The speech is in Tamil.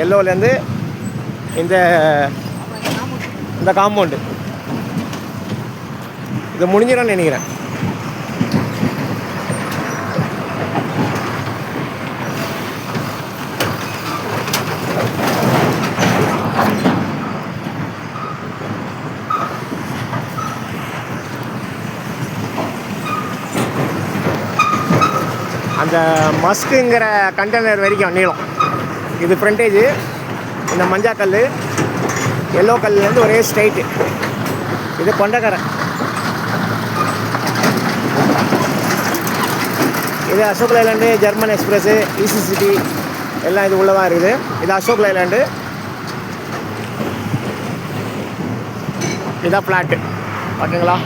எல்லோலேருந்து இந்த இந்த காம்பவுண்டு இது முடிஞ்சிடும்னு நினைக்கிறேன். அந்த மஸ்க்குங்கிற கண்டெய்னர் வரைக்கும் நீளம். இது ஃப்ரண்டேஜு. இந்த மஞ்சாக்கல் எல்லோ கல்லேருந்து ஒரே ஸ்ட்ரைட்டு. இது கொண்டக்கரை. இது அசோக் லைலாண்டு, ஜெர்மன் எக்ஸ்பிரஸ்ஸு, ஈசி சிட்டி எல்லாம் இது உள்ளே தான் இருக்குது. இது அசோக் லைலாண்டு. இதான் ஃப்ளாட்டு ஓகேங்களா.